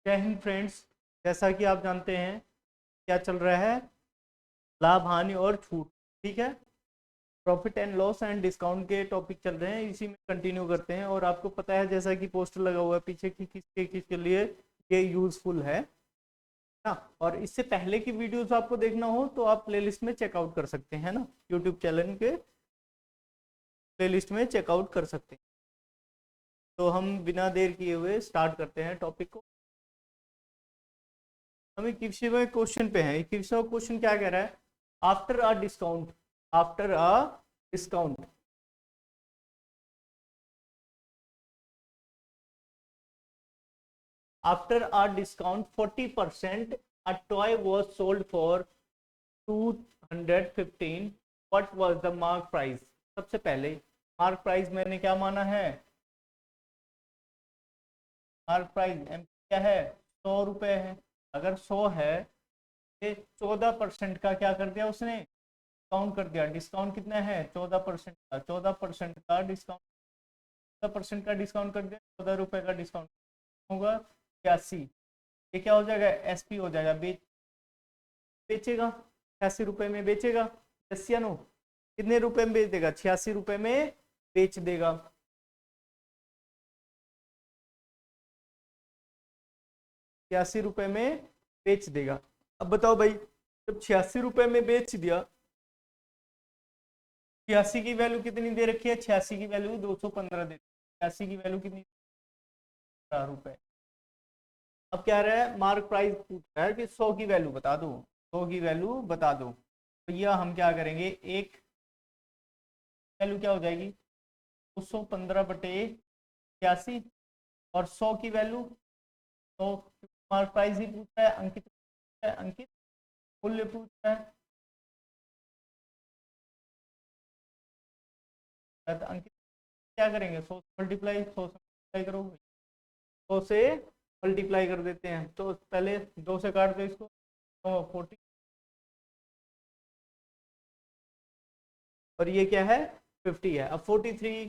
जय हिंद फ्रेंड्स। जैसा कि आप जानते हैं क्या चल रहा है, लाभ हानि और छूट। ठीक है, profit and loss and discount के टॉपिक चल रहे हैं, इसी में कंटिन्यू करते हैं। और आपको पता है जैसा कि पोस्टर लगा हुआ है पीछे कि किसके किसके लिए ये यूजफुल है ना। और इससे पहले की वीडियोस आपको देखना हो तो आप प्लेलिस्ट में चेकआउट कर सकते हैं ना, यूट्यूब चैनल के प्लेलिस्ट में चेकआउट कर सकते हैं। तो हम बिना देर किए हुए स्टार्ट करते हैं टॉपिक को। हम 21वें क्वेश्चन पे हैं। 21वां क्वेश्चन क्या कह रहा है? After a discount, after a discount after a discount 40% a toy was sold for 215. what was the mark price? सबसे पहले मार्क प्राइस मैंने क्या माना है? मार्क प्राइस एम क्या है? 100 रुपए है। अगर 100 है, 14% का क्या कर दिया उसने? डिस्काउंट कर दिया। डिस्काउंट कितना है? 14% का। 14% का डिस्काउंट, 14% का डिस्काउंट कर दिया, 14 रुपए का डिस्काउंट होगा 86। ये क्या हो जाएगा? एसपी हो जाएगा। बेचेगा 86 रुपए में बेचेगा। यस या नो? कितने रुपए में बेच देगा? 86 रुपए में बेच देगा। 86 रुपए में बेच देगा। अब बताओ भाई, जब 86 रुपए में बेच दिया, 86 की वैल्यू कितनी दे रखी है? 86 की वैल्यू 215 दे। 86 की वैल्यू कितनी? 4 रुपए। अब क्या रहा है? मार्क प्राइस पूछ रहा है कि 100 की वैल्यू बता दो। 100 की वैल्यू बता दो। तो यह हम क्या करेंगे, एक वैल्यू क्या हो जाएगी? 215/86। और 100 की वैल्यू, तो मार्क प्राइस ही पूछ रहा है, अंकित पूछ रहा है, अंकित मूल्य पूछ रहा है। तो अंकित क्या करेंगे? 100 से मल्टीप्लाई, 100 से मल्टीप्लाई करोगे, 100 से मल्टीप्लाई कर देते हैं। तो पहले 2 से काट दो इसको, तो 40। और ये क्या है? 50 है। अब 43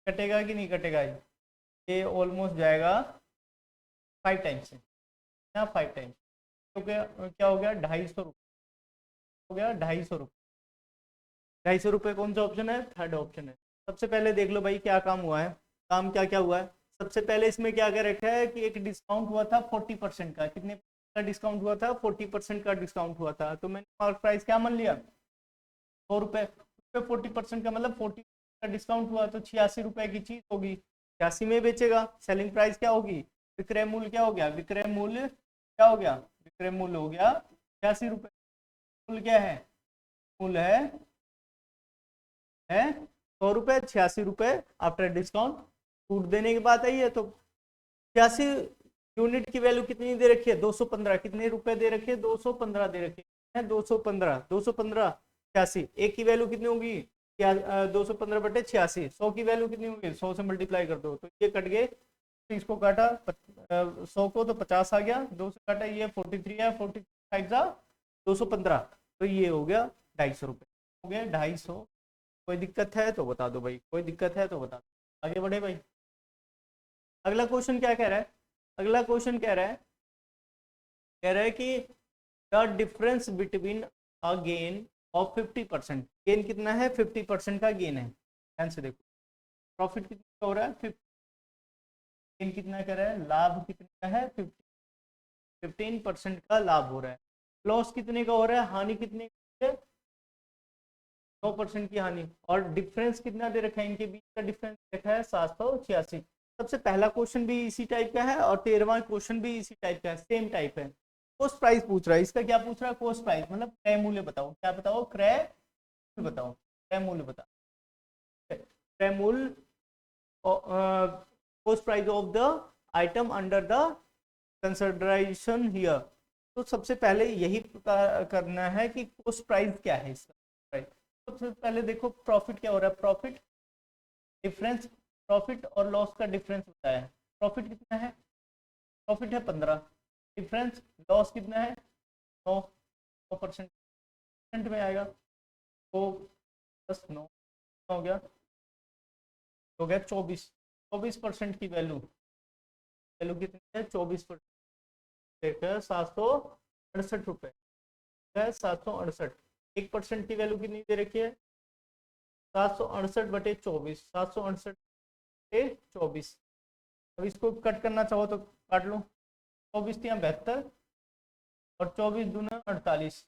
कटेगा कि नहीं कटेगा? ये ऑलमोस्ट जाएगा 5 टाइम्स से, यहाँ 5 टाइम्स। तो क्या हो गया? 250 रुपये हो गया। 250 रुपये। 250 रुपये कौन सा ऑप्शन है? थर्ड ऑप्शन है। सबसे पहले देख लो भाई क्या काम हुआ है। काम क्या क्या हुआ है? सबसे पहले इसमें क्या क्या रखा है कि एक डिस्काउंट हुआ था 40% का। कितने का डिस्काउंट हुआ था? 40% का डिस्काउंट हुआ था। तो मैंने मार्क प्राइस क्या मान लिया? 100 रुपये। 40% का मतलब 40 का डिस्काउंट हुआ तो 86 रुपए की चीज होगी, 86 में बेचेगा। सेलिंग प्राइस क्या होगी? विक्रय मूल्य क्या हो गया? विक्रय मूल्य क्या हो गया? विक्रय मूल्य हो गया 86 रुपए। मूल्य क्या है? मूल्य है 100 रुपए। 86 रुपए आफ्टर डिस्काउंट। छूट देने की बात आई है तो 86 यूनिट की वैल्यू कितनी दे रखी है? 215। कितने रुपए दे रखे? 215 दे रखे हैं। 215, 215 86। एक की वैल्यू कितनी होगी? 215/86। 100 की वैल्यू कितनी होगी? 100 से मल्टीप्लाई कर दो तो ये कट गए। तो इसको काटा 100 को तो 50 आ गया। 2 से काटा, ये 43 है। 45 215, तो ये हो गया 250 रुपये। हो गया 250। कोई दिक्कत है तो बता दो भाई, कोई दिक्कत है तो बता दो। आगे बढ़े भाई। अगला क्वेश्चन क्या कह रहा है? अगला क्वेश्चन कह रहा है कि the difference between a gain of 50%। Gain कितना है? 50% का गेन है। ध्यान से देखो, प्रॉफिट कितना हो रहा है? 50। गेन कितना कर रहा है? लाभ कितने का है? 15% का लाभ हो रहा है। लॉस कितने का हो रहा है? हानि कितने का है? 9% की हानि। और डिफरेंस कितना दे रखा है? इनके बीच का डिफरेंस देखा है 786। सबसे पहला क्वेश्चन भी इसी टाइप का है और 13वां क्वेश्चन भी इसी टाइप का है, सेम टाइप है। कॉस्ट प्राइस पूछ रहा है। इसका क्या पूछ रहा है? कॉस्ट प्राइस मतलब क्रय मूल्य बताओ। क्या बताओ? क्रय मूल्य बताओ। क्रय मूल्य बताओ। क्रय मूल्य, cost price of the item under the consideration here. तो सबसे पहले यही पता करना है कि कॉस्ट प्राइस क्या है इसका। प्राइस सबसे पहले देखो, प्रॉफिट क्या हो रहा है? प्रॉफिट डिफरेंस, प्रॉफिट और लॉस का डिफरेंस होता है। प्रॉफिट कितना है? प्रॉफिट है 15। डिफरेंस लॉस कितना है? 9% में आएगा। तो 10 9 हो गया 24। 24% की वैल्यू, वैल्यू कितनी है? 24%। देखा 768 रुपये है, 768। 1% की वैल्यू कितनी दे रखी है? 768/24, 768/24। अब इसको कट करना चाहो तो काट लो। 24×3 = 72 और 24×2 = 48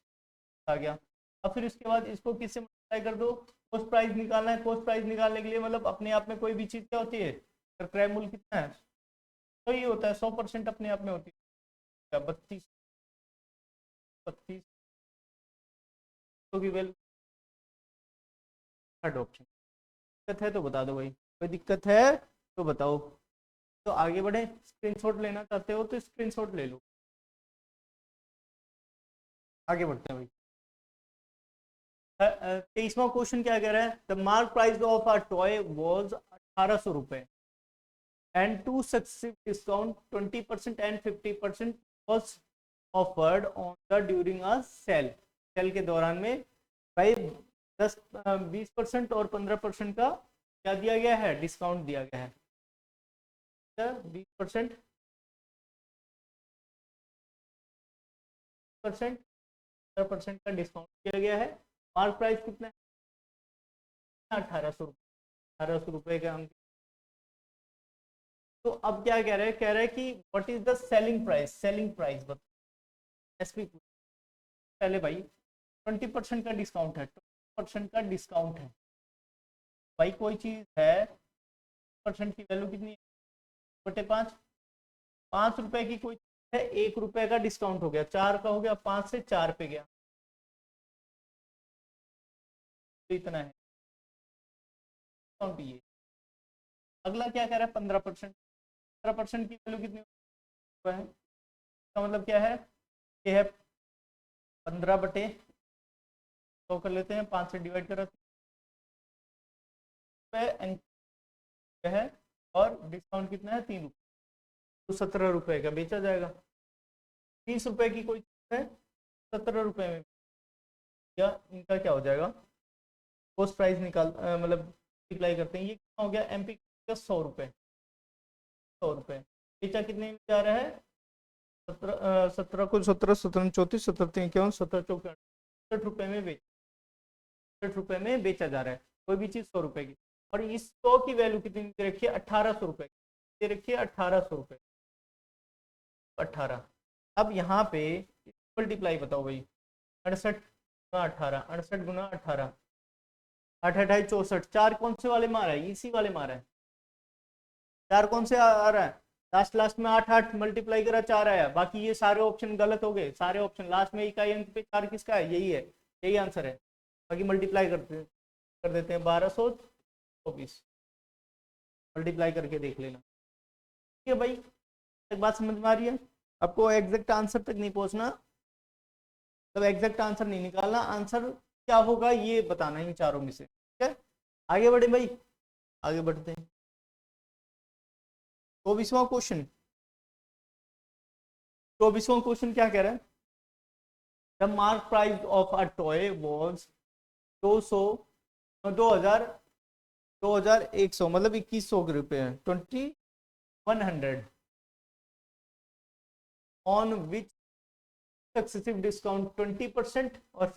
आ गया। अब फिर उसके बाद इसको किससे मल्टीप्लाई कर दो? कॉस्ट प्राइस निकालना है। कॉस्ट प्राइस निकालने के लिए मतलब अपने आप में कोई भी चीज़ क्या होती है, अगर क्रय मूल्य कितना है तो ये होता है 100% अपने आप में होती है 32 32 तो की वैल्यू। Third option. दिक्कत है तो बता दो भाई, कोई दिक्कत है तो बताओ। तो आगे बढ़े, स्क्रीनशॉट लेना चाहते हो तो स्क्रीनशॉट ले लो। आगे बढ़ते हैं भाई। 23वां क्वेश्चन क्या कह रहा है? The mark price of a toy was 1800 रुपए and two successive discount 20% and 50% was offered on the during a sale। Sale के दौरान में भाई 20% और 15% का क्या दिया गया है? डिस्काउंट दिया गया है। 20% परसेंट 15% का डिस्काउंट दिया गया है। मार्क प्राइस कितना है? 1800 रुपये का अंक। तो अब क्या कह रहे हैं? कह रहे हैं कि what is the selling price? Selling price बताओ। एसपी पहले भाई 20% का डिस्काउंट है, 20% का डिस्काउंट है भाई। कोई चीज है 20% की वैल्यू कितनी है? बटे 5। 5 रुपए की कोई चीज है, 1 रुपए का डिस्काउंट हो गया, 4 का हो गया, 5 से 4 पे गया, तो इतना है डिस्काउंट ये। अगला क्या कह रहा है? 15%। 15% की वैल्यू कितनी है? इसका मतलब क्या है? ये है 15/100 कर लेते हैं, 5 से डिवाइड करा है, और डिस्काउंट कितना है? 3 रुपये, तो 17 रुपये का बेचा जाएगा। 30 रुपए की कोई चीज है, 17 रुपये में, या इनका क्या हो जाएगा? कॉस्ट प्राइस निकाल मतलब मल्टीप्लाई करते हैं। ये कितना हो गया? एमपी का 100 रुपये। 100 रुपये बेचा कितने में जा रहा है? 17 17 34 17 51 17 रुपये में बेच 60 रुपये में बेचा जा रहा है कोई भी चीज 100 रुपये की। और इस 100 की वैल्यू कितनी दे रखी है? 1800 रुपये दे रखी है, 1800 रुपये। 18। अब यहाँ पे मल्टीप्लाई बताओ भाई। 68 × 18, 68 × 18, 8×8 = 64। 4 कौन से वाले मारा है? इसी वाले मारा है। 4 कौन से आ रहा है? लास्ट लास्ट में 8 8 मल्टीप्लाई करा 4 आया। बाकी ये सारे ऑप्शन गलत हो गए, सारे ऑप्शन लास्ट में इकाई अंक पे 4 किसका है? यही है, यही आंसर है। बाकी मल्टीप्लाई कर देते हैं 1224। मल्टीप्लाई करके देख लेना। ठीक है भाई, एक बात समझ में आ रही है? आपको एग्जैक्ट आंसर तक नहीं पहुंचना, तब एग्जैक्ट आंसर नहीं निकालना, आंसर क्या होगा ये बताना इन चारों में से। ठीक है, आगे बढ़े भाई, आगे बढ़ते हैं। 24वां क्वेश्चन। 24वां क्वेश्चन क्या कह रहा है? The mark price of a toy was 200 2000 2100 मतलब 2100 के रुपए हैं, 2100 ऑन विच सक्सेसिव डिस्काउंट 20% और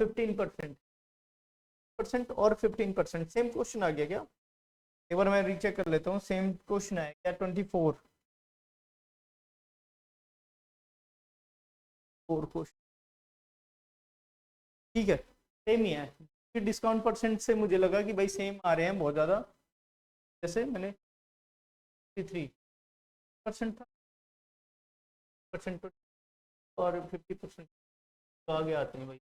15%। सेम क्वेश्चन आ गया क्या? एक बार मैं रीचेक कर लेता हूँ। सेम क्वेश्चन आया क्या? 24 क्वेश्चन, ठीक है, सेम ही है। डिस्काउंट परसेंट से मुझे लगा कि भाई सेम आ रहे हैं बहुत ज़्यादा, जैसे मैंने 53% था परसेंट और 50% तो आगे आते हैं भाई।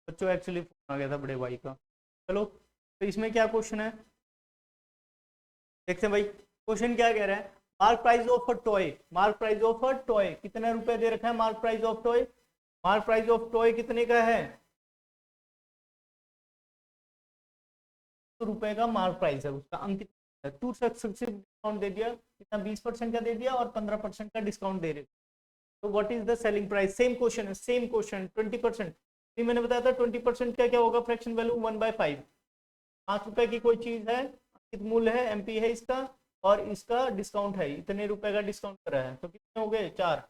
बच्चों एक्चुअली फोन आ गया था बड़े भाई का। चलो, तो इसमें क्या क्वेश्चन है देखते हैं भाई। क्वेश्चन क्या कह रहा है? Mark price of a toy, mark price of a toy कितने रुपए दे रखा है? Mark price of toy, mark price of toy कितने का है? रुपए का मार्क प्राइस है उसका, अंकित टू सक्सेसिव डिस्काउंट दे दिया, कितना 20% का दे दिया और 15% का डिस्काउंट दे रहे। तो what is the selling price? Same question है, सेम क्वेश्चन। 20%, मैंने बताया था 20% का क्या होगा? Fraction value 1/5। 5 रुपए की कोई चीज है, अंकित मूल्य है, एमपी है इसका, और इसका डिस्काउंट है, इतने रुपए का डिस्काउंट करा है, तो कितने हो गए? 4।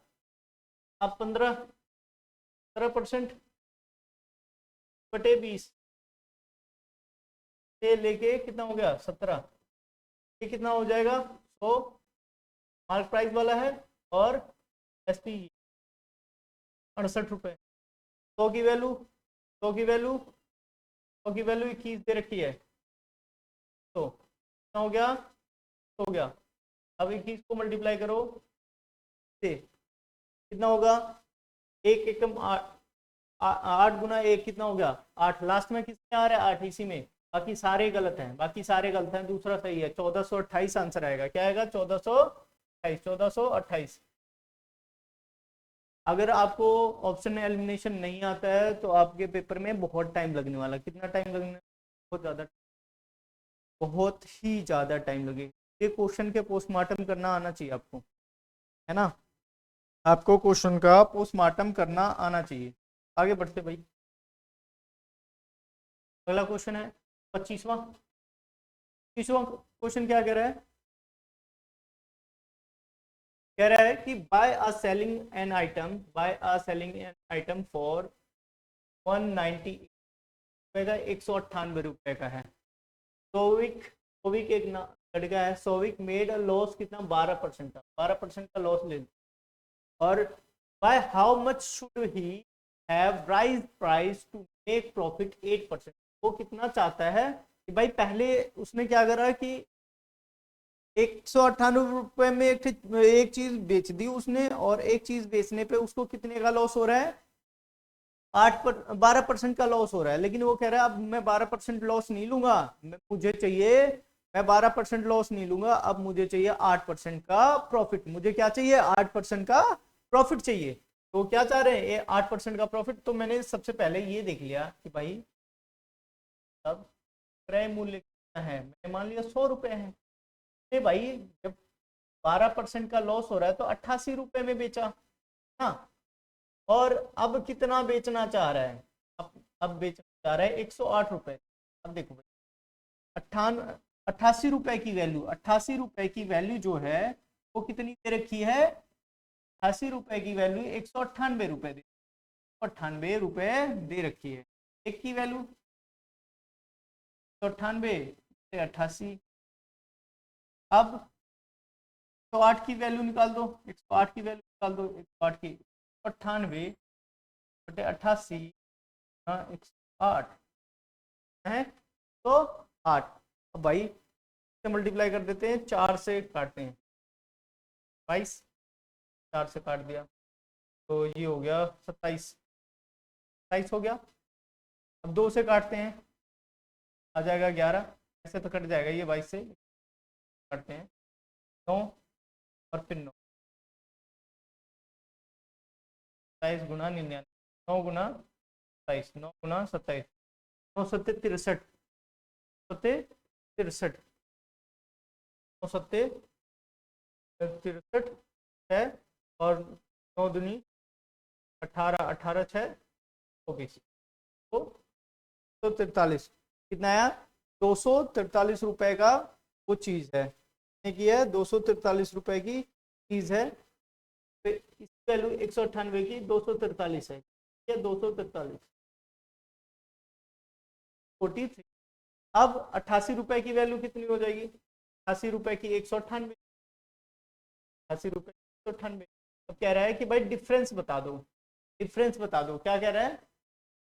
अब 15% बटे 20 से लेके कितना हो गया? 17। ये कितना हो जाएगा? 100 मार्क प्राइस वाला है, और एसपी 68 रुपए। 100 की वैल्यू, 100 की वैल्यू, 100 की वैल्यू 21 दे रखी है, तो कितना हो गया? हो गया। अब 21 को मल्टीप्लाई करो से, कितना होगा? एक एकम 8 गुना 1 कितना हो गया? 8। लास्ट में किसमें आ रहा है? 8 इसी में। बाकी सारे गलत हैं, बाकी सारे गलत हैं, दूसरा सही है। 1428 आंसर आएगा। क्या आएगा? 1428, 1428। अगर आपको ऑप्शन एलिमिनेशन नहीं आता है तो आपके पेपर में बहुत टाइम लगने वाला। कितना टाइम लगने? बहुत ज़्यादा, बहुत ही ज़्यादा टाइम लगेगा। ये क्वेश्चन के पोस्टमार्टम करना आना चाहिए आपको, है ना? आपको क्वेश्चन का पोस्टमार्टम करना आना चाहिए। आगे बढ़ते भाई, अगला क्वेश्चन है 25वां। 25वां क्वेश्चन क्या कह रहा है? कह रहा है कि by a selling an item, by a selling an item for 190 रुपए का, 198 रुपए का है। सोविक, सोविक एक लड़का है, सोविक मेड अ लॉस कितना? 12% का, 12% का लॉस ले। और by how much should he have raise price to make profit 8%। वो कितना चाहता है कि भाई, पहले उसने क्या करा कि 198 रुपए में एक चीज बेच दी उसने, और एक चीज बेचने पे उसको कितने का लॉस हो रहा है? 12% का लॉस हो रहा है। लेकिन वो कह रहा है अब मैं 12% लॉस नहीं लूंगा, मुझे चाहिए, मैं 12% लॉस नहीं लूंगा, अब मुझे चाहिए 8% का प्रॉफिट। मुझे क्या चाहिए? 8% का प्रॉफिट चाहिए। तो क्या चाह रहे हैं? ये 8% का प्रॉफिट। तो मैंने सबसे पहले ये देख लिया कि भाई अब क्रय मूल्य कितना है। मैंने मान लिया 100 रुपए है। अरे भाई, जब 12% का लॉस हो रहा है तो 88 रुपए में बेचा ना। और अब कितना बेचना चाह रहा है? अब बेचना चाह रहा है 108 रुपए। अब देखो भाई, 88 रुपए की वैल्यू, 88 रुपए की वैल्यू जो है वो कितनी दे रखी है? 88 रुपए की वैल्यू 198 रुपए दे, 98 रुपए दे रखी है। एक की वैल्यू 198 से 88। अब 108 की वैल्यू निकाल दो, 108 की वैल्यू निकाल दो, 108 की 98 बटे 88, 108 है, तो 8। अब भाई से मल्टीप्लाई कर देते हैं, 4 से काटते हैं, 22, 4 से काट दिया तो ये हो गया 27, 27 हो गया। अब 2 से काटते हैं, आ जाएगा 11, ऐसे तो कट जाएगा ये 22 से। काटते हैं 9 और फिर 9, 27 गुना 99, 9 गुना 27, 9 गुना 27, 9 सत्ते 63, सत्ते 63, 9 सत्ते 63 है, और 9 दूनी 18, 18 6 24, तो 243। कितना आया? 243 रुपए का वो चीज है, कितने की है? 243 रुपए की चीज है। तो इसकी वैल्यू 198 की 243 है, ये 243 43। अब 88 रुपए की वैल्यू कितनी हो जाएगी? 88 रुपए की 198, 88 रुपए 198। अब कह रहा है कि भाई डिफरेंस बता दो, डिफरेंस बता दो। क्या कह रहा है?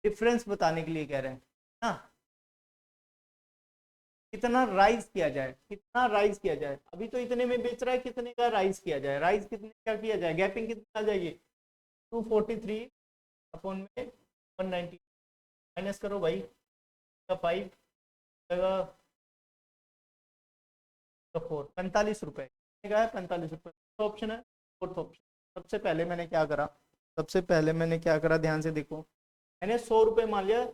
डिफरेंस बताने के लिए कह रहे हैं ना, कितना राइज किया जाए, कितना राइज किया जाए। अभी तो इतने में बेच रहा है, कितने का राइज किया जाए? राइज कितने का किया जाए? गैपिंग कितनी आ जाएगी? 243 अपॉन में 190, माइनस करो भाई, 5 जगह 4, 45 रुपए। का है 45 रुपये, ऑप्शन है फोर्थ ऑप्शन। सबसे पहले मैंने क्या करा ध्यान से देखो, मैंने 100 रुपये मान लिया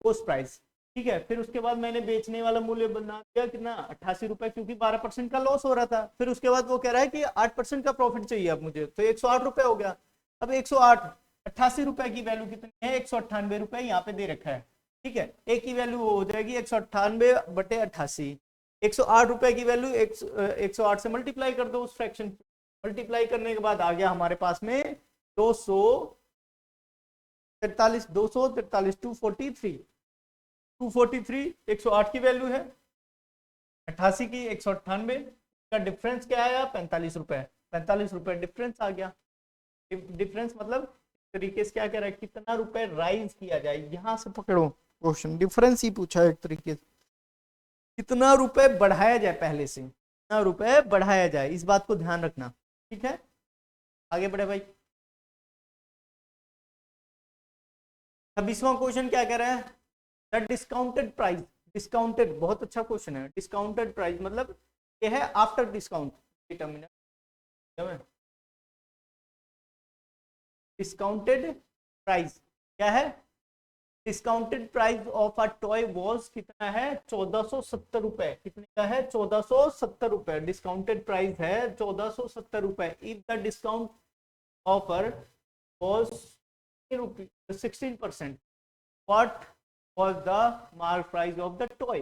उस प्राइस, ठीक है। फिर उसके बाद मैंने बेचने वाला मूल्य बना दिया कितना, 88 रुपये, क्योंकि 12% का लॉस हो रहा था। फिर उसके बाद वो कह रहा है कि 8% का प्रॉफिट चाहिए अब मुझे, तो 108 रुपये हो गया। अब 108, 88 रुपये की वैल्यू कितनी है, 198 रुपये यहाँ पे दे रखा है, ठीक है। एक की वैल्यू हो जाएगी 198/88, 108 रुपये की वैल्यू 108 से मल्टीप्लाई कर दो उस फ्रैक्शन, मल्टीप्लाई करने के बाद आ गया हमारे पास में 243, 243, 243, 243, 108 की वैल्यू है, 88 की 198 का डिफरेंस क्या आया, 45 रुपए, 45 रुपए डिफरेंस आ गया। डिफरेंस मतलब तरीके से क्या कह रहा है, कितना रुपए राइज किया जाए, यहां से पकड़ो क्वेश्चन, डिफरेंस ही पूछा है एक तरीके से, कितना रुपए बढ़ाया जाए, पहले से कितना रुपए बढ़ाया जाए, इस बात को ध्यान रखना, ठीक है। आगे बढ़े भाई। 26वां क्वेश्चन क्या कह रहा है, द डिस्काउंटेड प्राइस, डिस्काउंटेड बहुत अच्छा क्वेश्चन है। डिस्काउंटेड प्राइस मतलब ये है आफ्टर डिस्काउंट, डिस्काउंटेड प्राइस क्या है, discounted price of a toy was कितना है, 1470 रुपए, कितने का है, 1470 रुपए, डिस्काउंटेड प्राइस है 1470 रुपए। If the discount offer was 16%, what was the mark price of the toy,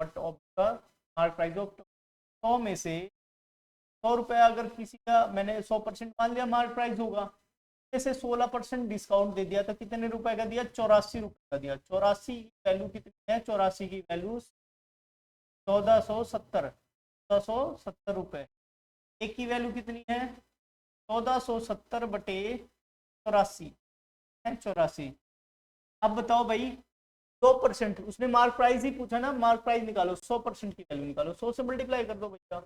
what of the mark price of toy, 100 में से 100 रुपए अगर किसी का मैंने 100% मान लिया मार्क प्राइस होगा, से 16% डिस्काउंट दे दिया तो कितने रुपए का दिया, 84 रुपए का दिया। 84 की वैल्यू कितनी है, 84 की वैल्यू 1470, 1470 रुपए। एक की वैल्यू कितनी है, 1470/84 है, 84। अब बताओ भाई 100%, उसने मार्क प्राइस ही पूछा ना, मार्क प्राइस निकालो, 100% की वैल्यू निकालो, 100 से मल्टीप्लाई कर दो भैया,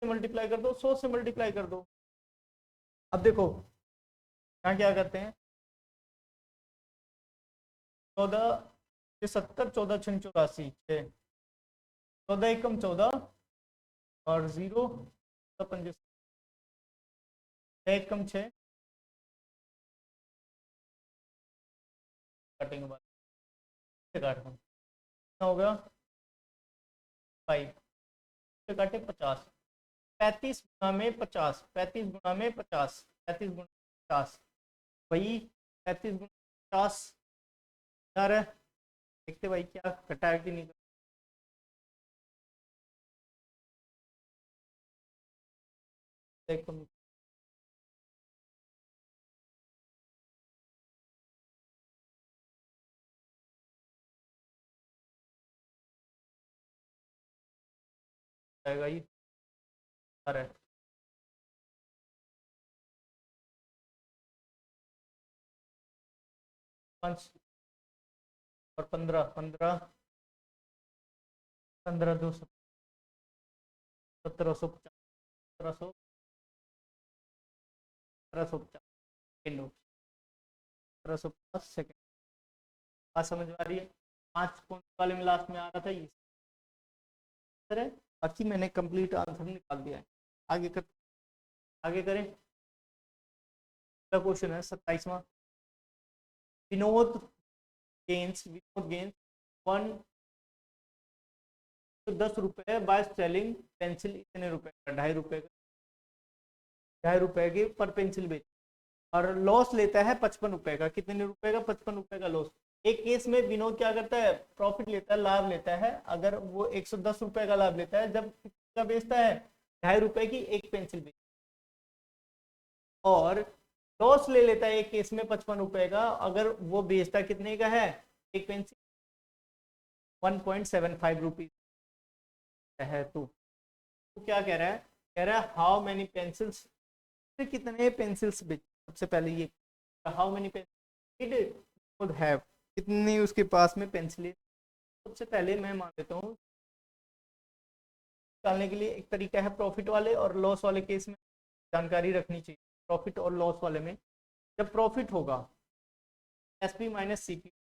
मल्टीप्लाई कर दो, 100 से मल्टीप्लाई कर दो। अब देखो यहाँ क्या करते हैं, 14 14 6 84, 14 एकम 14 और 0 पंजे, 6 एकम 6 काटेंगे बाद, काटना कितना हो गया 5, काटे 50, 35 गुना में 50, 35 गुना में 50, 35 गुना 50 भाई, 35 गुना 50 यार है। देखते भाई क्या कटा है कि नहीं, देखो ये है 5 और 15, 15, 15 2 1750, 1750, 1750 1750 सेकेंड। बात समझ में आ रही है, 5 कौन वाले में लास्ट में आ रहा था ये है, बाकी मैंने कंप्लीट आंसर निकाल दिया है। आगे कर, आगे करें। क्वेश्चन है 27वां, विनोद विनोद गेंस 10 रुपए बाय सेलिंग पेंसिल, इतने रुपए का, 2.5 रुपए का, 2.5 रुपए की पर पेंसिल बेच, और लॉस लेता है 55 रुपए का, कितने रुपए का, 55 रुपए का लॉस। एक केस में विनोद क्या करता है, प्रॉफिट लेता है, लाभ लेता है, अगर वो 110 रुपए का लाभ लेता है जब क्या बेचता है, 2.5 रुपए की एक पेंसिल बेच, और लॉस ले लेता है एक केस में 55 रुपए का, अगर वो बेचता कितने का है, एक पेंसिल 1.75 रुपीज है। तो क्या कह रहा है, कह रहा है हाउ मेनी पेंसिल्स, कितने पेंसिल्स बेच, सबसे पहले ये how many pencil would have, कितनी उसके पास में पेंसिल। सबसे पहले मैं मान लेता हूँ, निकालने के लिए एक तरीका है प्रॉफिट वाले और लॉस वाले केस में जानकारी रखनी चाहिए। प्रॉफिट और लॉस वाले में जब प्रॉफिट होगा S P minus C P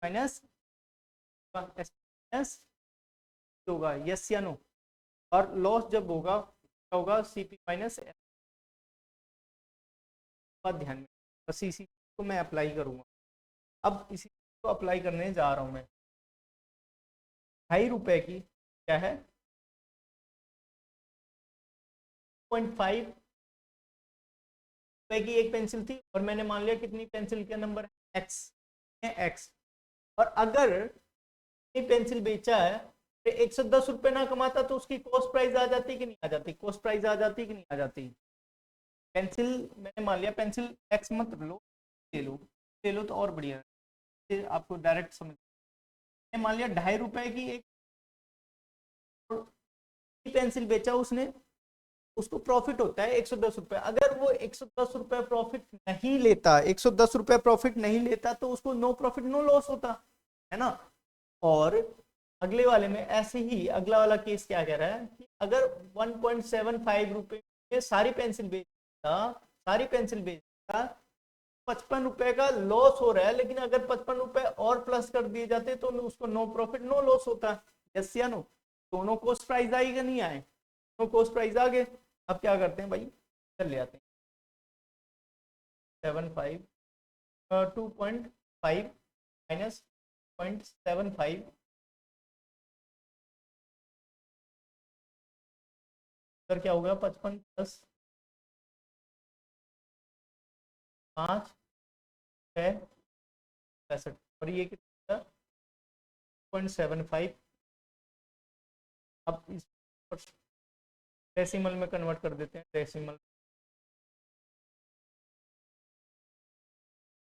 minus होगा, यस या नो? और लॉस जब होगा क्या होगा, सीपी माइनस एफ। बात ध्यान में, बस इसी को मैं अप्लाई करूंगा। अब इसी को अप्लाई करने जा रहा हूं मैं। ₹2.5 की क्या है, 0.5 रुपए की एक पेंसिल थी, और मैंने मान लिया कितनी पेंसिल का नंबर है, एक्स है, एक्स। और अगर ये पेंसिल बेचा है तो 110 रुपए ना कमाता तो उसकी कॉस्ट प्राइस आ जाती कि नहीं आ जाती, कॉस्ट प्राइस आ जाती कि नहीं आ जाती। पेंसिल मैंने मान लिया, पेंसिल एक्स मत लो, ले लो, ले लो तो और बढ़िया है, आपको डायरेक्ट समझ। मैंने मान लिया ₹2.5 की एक पेंसिल बेचा उसने, उसको प्रॉफिट होता है 110 रुपए। अगर वो 110 रुपए प्रॉफिट नहीं लेता, 110 रुपए प्रॉफिट नहीं लेता तो उसको नो प्रॉफिट नो लॉस होता है ना। और अगले वाले में ऐसे ही, अगला वाला केस क्या कह रहा है कि अगर 1.75 रुपए में सारी पेंसिल बेचता, सारी पेंसिल बेचता, 55 रुपए का लॉस हो रहा है, लेकिन अगर 55 रुपए और प्लस कर दिए जाते तो उसको नो प्रॉफिट नो लॉस होता। यस या नो? दोनों कॉस्ट प्राइस आई कि नहीं आए, दोनों कॉस्ट प्राइस आ गए। अब क्या करते हैं भाई, चल ले आते हैं 75, 2.5 माइनस 0.75, सर क्या हो गया, 55 प्लस 5 6 65, और ये कितना, 0.75। अब इस डेसिमल में कन्वर्ट कर देते हैं, डेसिमल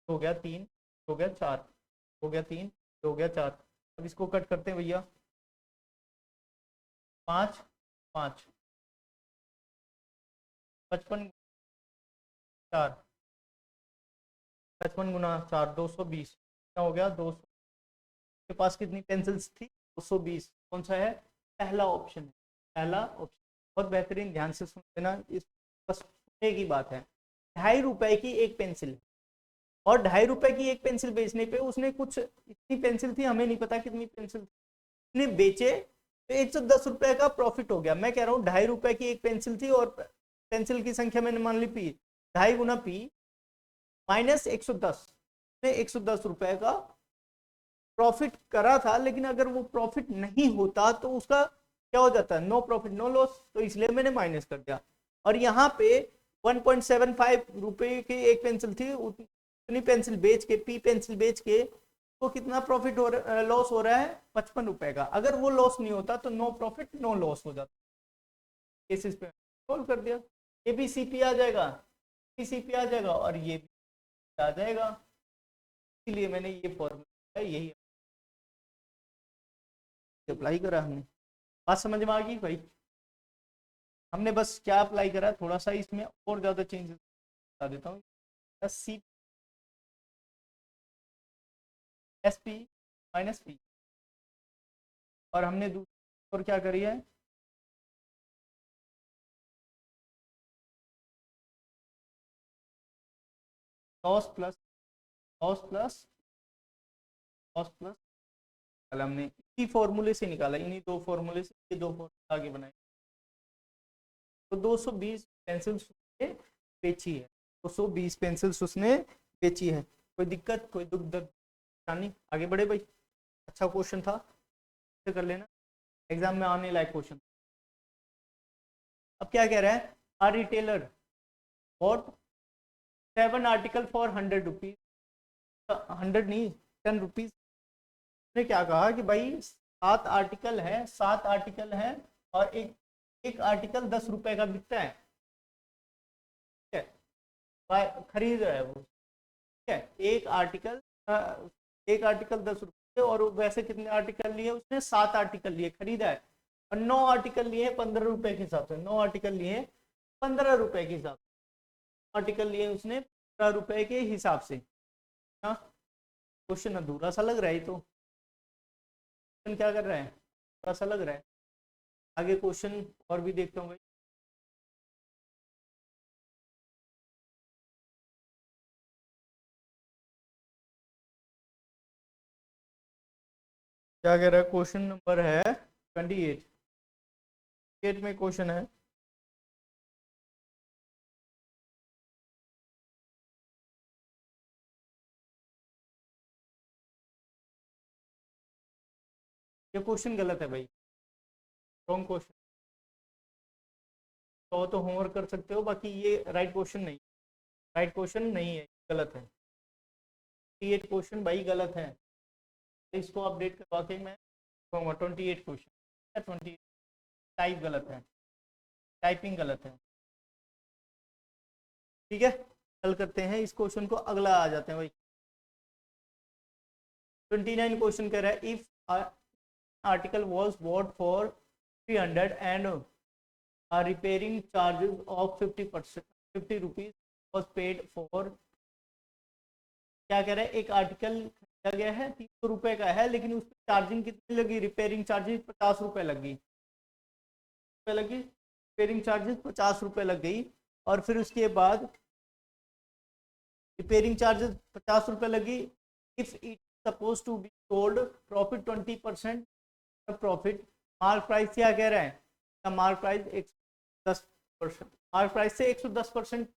हो गया 3, हो गया 4, हो गया 3, हो गया 4। अब इसको कट करते हैं भैया, 5 5, 55 4, 55 × 4 220, क्या हो गया 200। के पास कितनी पेंसिल्स थी, 220। कौन सा है, पहला ऑप्शन है, पहला ऑप्शन। बहुत बेहतरीन, ध्यान से सुन लेना, इस बस सुनने की बात है। ₹2.5 की एक पेंसिल, और ₹2.5 की एक पेंसिल बेचने पे उसने कुछ, इतनी पेंसिल थी, हमें नहीं पता कितनी पेंसिल ने बेचे, तो 110 रुपए का प्रॉफिट हो गया। मैं कह रहा हूँ ₹2.5 की एक पेंसिल थी, और पेंसिल की संख्या मैंने मान ली पी, 2.5 गुना पी माइनस 110, 110 रुपए का प्रॉफिट करा था। लेकिन अगर वो प्रॉफिट नहीं होता तो उसका क्या हो जाता है, नो प्रॉफिट नो लॉस, तो इसलिए मैंने माइनस कर दिया। और यहाँ पे 1.75 रुपए की एक पेंसिल थी, उतनी पेंसिल बेच के, पी पेंसिल बेच के तो कितना प्रॉफिट हो रहा, लॉस हो रहा है 55 रुपए का। अगर वो लॉस नहीं होता तो नो प्रॉफिट नो लॉस हो जाता। केसेस पे सोल्व कर दिया, ये भी सीपी आ जाएगा, सीपी आ जाएगा, और ये भी आ जाएगा। इसीलिए मैंने ये फॉर्मूला यही अप्लाई करा हमने। बात समझ में आ गई भाई? हमने बस क्या अप्लाई करा, थोड़ा सा इसमें और ज्यादा चेंजेस बता देता हूँ। C S P minus P, और हमने दूसरी और क्या करी है, loss plus loss plus loss plus, कल हमने इसी फॉर्मूले से निकाला, इन्हीं दो फॉर्मूले से, ये दो फॉर्मूले आगे बनाए। तो 220 पेंसिल्स बेची है, 220 पेंसिल्स उसने बेची है। कोई दिक्कत, कोई दुख दर्द परेशानी? आगे बढ़े भाई, अच्छा क्वेश्चन था, इसे कर लेना, एग्जाम में आने लायक क्वेश्चन। अब क्या कह रहा है, आ रिटेलर और 7 आर्टिकल फॉर 100 रुपीज, 100 नहीं, 10 रुपीज। ने क्या कहा कि भाई 7 आर्टिकल है, 7 आर्टिकल है, और एक आर्टिकल 10 रुपए का बिकता है, ठीक है, खरीद रहा है वो, ठीक है, एक आर्टिकल 10 रुपए, और वैसे कितने आर्टिकल लिए उसने, 7 आर्टिकल लिए, खरीदा है। और 9 आर्टिकल लिए 15 रुपए के हिसाब से, 9 आर्टिकल लिए 15 रुपए के हिसाब से, आर्टिकल लिए उसने 15 रुपए के हिसाब से। हाँ, क्वेश्चन अधूरा सा लग रहा है, तो क्वेश्चन क्या कर रहा है, थोड़ा सा लग रहा है। आगे क्वेश्चन और भी देखता हूँ भाई। क्या कह रहा है, क्वेश्चन नंबर है 28 में क्वेश्चन है, ये क्वेश्चन गलत है भाई, रॉन्ग क्वेश्चन। तो होमवर्क कर सकते हो, बाकी ये राइट क्वेश्चन नहीं, राइट क्वेश्चन नहीं है, गलत है। ये क्वेश्चन भाई गलत है, इसको अपडेट करवा के मैं कहूँगा 28 क्वेश्चन, 20 टाइप गलत है, टाइपिंग गलत है। ठीक है, हल करते हैं इस क्वेश्चन को, अगला आ जाते हैं भाई। 29 क्वेश्चन कह रहा है, if article was bought for 300 and repairing charges of 50 rupees was paid for. क्या कह रहा है, एक आर्टिकल खरीदा गया है 300 रुपए का है, लेकिन उस पर चार्जिंग कितनी लगी, रिपेयरिंग चार्जेस 50 रुपए लगी, रिपेयरिंग चार्जेस 50 रुपए लग गई। और फिर उसके बाद रिपेयरिंग चार्जेस 50 रुपए लगी। If it suppose to be sold profit 20% profit, mark price क्या कह रहा है, मार्क प्राइस 110%, मार्क प्राइस से 110%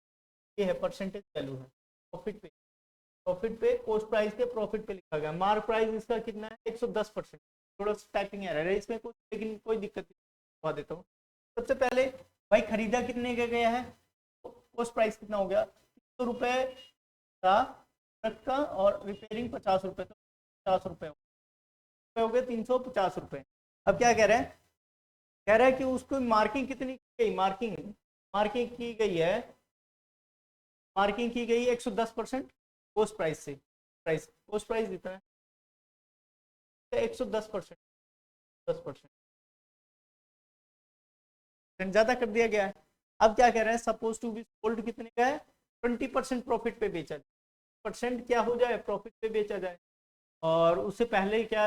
ये है, परसेंटेज वैल्यू है प्रॉफिट पे कॉस्ट प्राइस के प्रॉफिट पे लिखा गया, मार्क प्राइस इसका कितना है 110%। थोड़ा सा टाइपिंग एरर है इसमें कुछ, लेकिन कोई दिक्कत नहीं, बता देता हूँ। सबसे पहले भाई खरीदा कितने का गया है, कॉस्ट प्राइस कितना हो गया 300 रुपए का ट्रक का, और रिपेयरिंग 50 रुपए, तो 50 रुपए हो गए 350 रुपए। अब क्या कह रहे हैं, कह रहा है कि उसको मार्किंग कितनी की गई, मार्किंग की गई है, मार्किंग की गई 110% कॉस्ट प्राइस से, कॉस्ट प्राइस कितना है 110%, 10% ज्यादा कर दिया गया है। अब क्या कह रहे हैं, सपोज टू बी सोल्ड कितने का है, 20% प्रॉफिट पे बेचा जाए, परसेंट क्या हो जाए, प्रॉफिट पे बेचा जाए, और उससे पहले क्या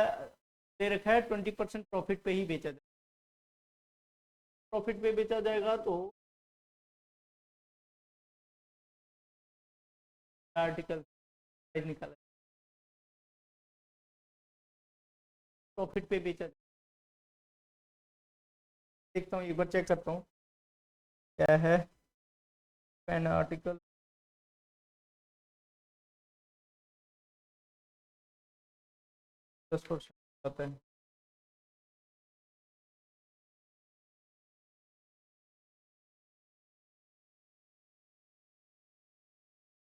दे रखा है 20% प्रॉफिट पे ही बेचा जाए, प्रॉफिट पे बेचा जाएगा। तो आर्टिकल निकाला, प्रॉफिट पे बेचा, देखता हूँ एक बार चेक करता हूँ क्या है, पेन आर्टिकल 10% आता है।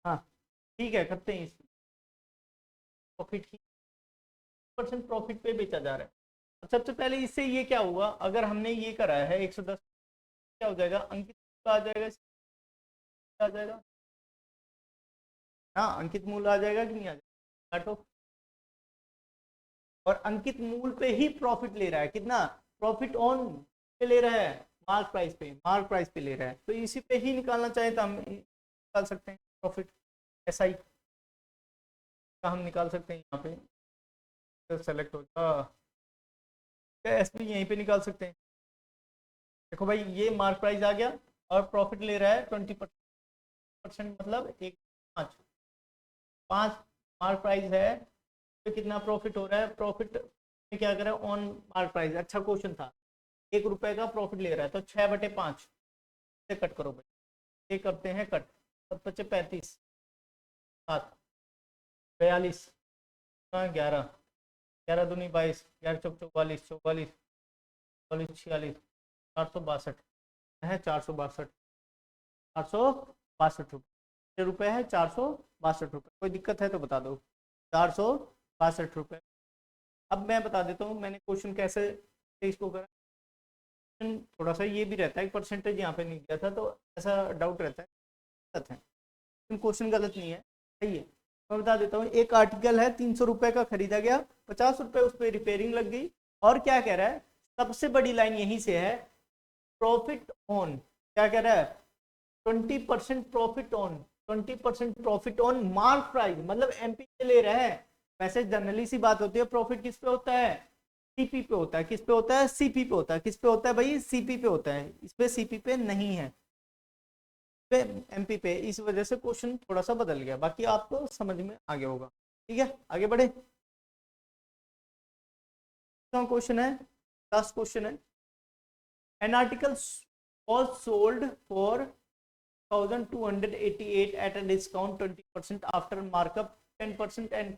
हाँ ठीक है, करते हैं इसमें, प्रॉफिट की परसेंट प्रॉफिट पे बेचा जा रहा है। सबसे पहले इससे ये क्या हुआ, अगर हमने ये करा है 110, क्या हो जाएगा, अंकित आ जाएगा, आ जाएगा, हाँ अंकित मूल आ जाएगा कि नहीं आ जाएगा, काटो। और अंकित मूल पे ही प्रॉफिट ले रहा है, कितना प्रॉफिट ऑन पे ले रहा है, मार्क प्राइस पे ले रहा है, तो इसी पे ही निकालना चाहे तो हम निकाल सकते हैं प्रॉफिट, ऐसा ही का हम निकाल सकते हैं यहाँ पे, तो सेलेक्ट होगा एस पी, यहीं पे निकाल सकते हैं। देखो भाई ये मार्क प्राइस आ गया, और प्रॉफिट ले रहा है 20%, मतलब एक 5 मार्क प्राइस है, तो कितना प्रॉफिट हो रहा है, प्रॉफिट में क्या कर रहा है ऑन मार्क प्राइस, अच्छा क्वेश्चन था, 1 रुपए का प्रॉफिट ले रहा है, तो 6/5 से कट करो भाई, ये करते हैं कट, 7×5 = 35, 7 42, 11, 11×2 = 22, 11×4 = 44, 44, 46, 462 है, 462, 462 रुपये है, 462 रुपये, कोई दिक्कत है तो बता दो, 462 रुपये। अब मैं बता देता हूँ मैंने क्वेश्चन कैसे इसको करा, थोड़ा सा ये भी रहता है, परसेंटेज यहाँ पे नहीं दिया था, तो ऐसा डाउट रहता है, गलत है, क्वेश्चन गलत नहीं है, सही है। मैं बता देता हूँ, एक आर्टिकल है 300 रुपये का खरीदा गया, 50 रुपये उस पर रिपेयरिंग लग गई, और क्या कह रहा है, सबसे बड़ी लाइन यहीं से है, प्रॉफिट ऑन, क्या कह रहा है 20% profit on, 20% profit on mark price, मतलब एमपी पे ले रहे हैं। वैसे जनरली सी बात होती है, प्रॉफिट किस पे होता है, सीपी पे होता है, किस पे होता है, सीपी पे होता है, किस पे होता है भाई, सीपी पे होता है, इस पे सीपी पे नहीं है, पे एमपी पे, इस वजह से क्वेश्चन थोड़ा सा बदल गया, बाकी आपको समझ में आ गया होगा। ठीक है, आगे बढ़े, क्वेश्चन है लास्ट क्वेश्चन है, an article was sold for 1288 at a discount 20% after markup 10% and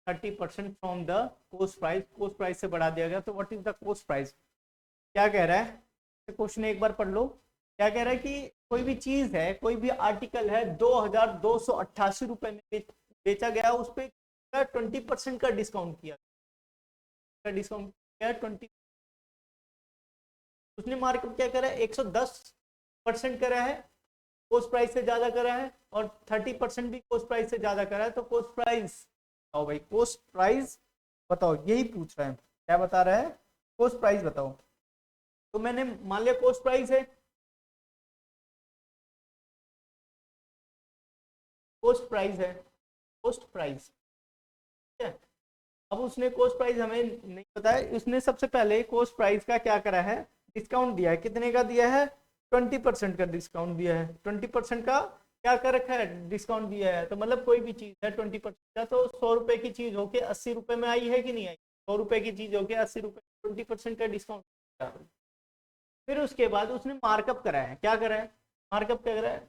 30% from the cost price. cost price से बढ़ा दिया गया, तो what is the cost price? क्या कह रहा है क्वेश्चन, एक बार पढ़ लो। क्या कह रहा है कि कोई भी चीज है, कोई भी आर्टिकल है 2288 रुपए में बेचा गया, उस पर 20% का डिस्काउंट किया, डिस्काउंट किया 20। उसने मार्केट क्या करा है, 110% करा है, कोस्ट प्राइस से ज्यादा करा है, और 30% भी कोस्ट प्राइस से ज्यादा करा है। तो कोस्ट प्राइस बताओ भाई, कोस्ट प्राइस बताओ, यही पूछ रहा है। क्या बता रहा है, कोस्ट प्राइस बताओ। तो मैंने मान लिया कोस्ट प्राइस है, कोस्ट प्राइस है, कोस्ट प्राइस, ठीक है। अब उसने कोस्ट प्राइस हमें नहीं पता है, उसने सबसे पहले कोस्ट प्राइस का क्या करा है, डिस्काउंट दिया है। कितने का दिया है, 20% का डिस्काउंट दिया है। 20% का क्या कर रखा है, डिस्काउंट दिया है। तो मतलब कोई भी चीज है 20% का, तो 100 रुपए की चीज होके 80 रुपए में आई है कि नहीं आई, 100 रुपए की चीज होके 80 रुपए, 20% का डिस्काउंट। फिर उसके बाद उसने मार्कअप करा है, क्या करा है, मार्कअप क्या करा है,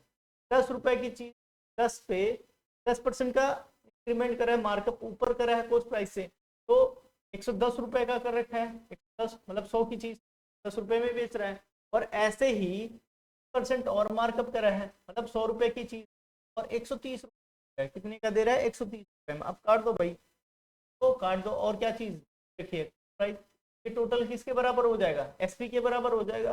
10 रुपए की चीज 10 पे 10% का इंक्रीमेंट करा है, मार्कअप ऊपर करा है कोस्ट प्राइस से। तो 110 रुपए का कर रखा है, 110 मतलब 100 की चीज 10 रुपए में बेच रहा है। और ऐसे ही % और मार्कअप करा है, मतलब 100 रुपए की चीज और 130 रुपए कितने का दे रहा है, 130 रुपए में। अब काट दो भाई, तो काट दो, और क्या चीज देखिए प्राइस, ये टोटल किसके बराबर हो जाएगा, एसपी के बराबर हो जाएगा,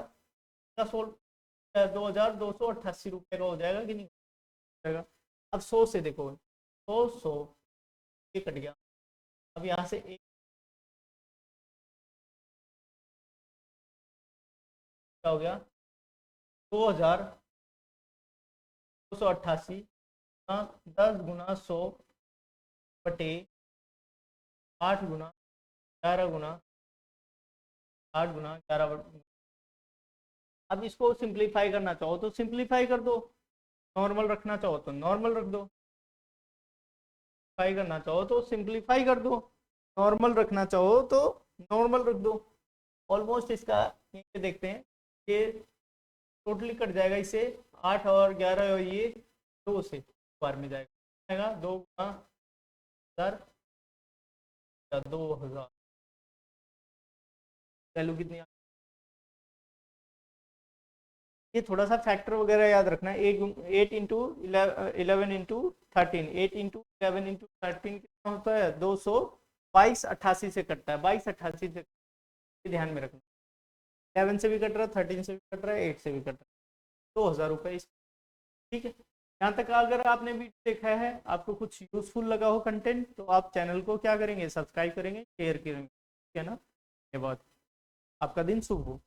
2288 रुपए का हो जाएगा कि नहीं हो जाएगा। अब 100 से देखो, 100 ये कट गया। अब यहाँ से एक क्या हो गया, 2288 10 गुना 100 बटे 8 गुना 11 गुना 8 गुना 11। अब इसको सिंप्लीफाई करना चाहो तो सिंप्लीफाई कर दो, नॉर्मल रखना चाहो तो नॉर्मल रख दो, सिंप्लीफाई करना चाहो तो सिंप्लीफाई कर दो, नॉर्मल रखना चाहो तो नॉर्मल रख दो। ऑलमोस्ट इसका ये देखते हैं, ये टोटली कट जाएगा इससे, 8 और 11 और ये 2 से बार में जाएगा 2 गुना 2000 वैल्यू कितनी। ये थोड़ा सा फैक्टर वगैरह याद रखना है, 8 इंटू 11 इंटू 13, 8 इंटू 11 इंटू 13 कितना होता है, 22288 से कटता है, 2288 से, ध्यान में रखना। 11 से भी कट रहा है, 13 से भी कट रहा है, 8 से भी कट रहा है, 2000 रुपये। ठीक है, यहाँ तक अगर आपने वीडियो देखा है, आपको कुछ यूजफुल लगा हो कंटेंट, तो आप चैनल को क्या करेंगे, सब्सक्राइब करेंगे, शेयर करेंगे, ठीक है ना। ये बात, आपका दिन शुभ हो।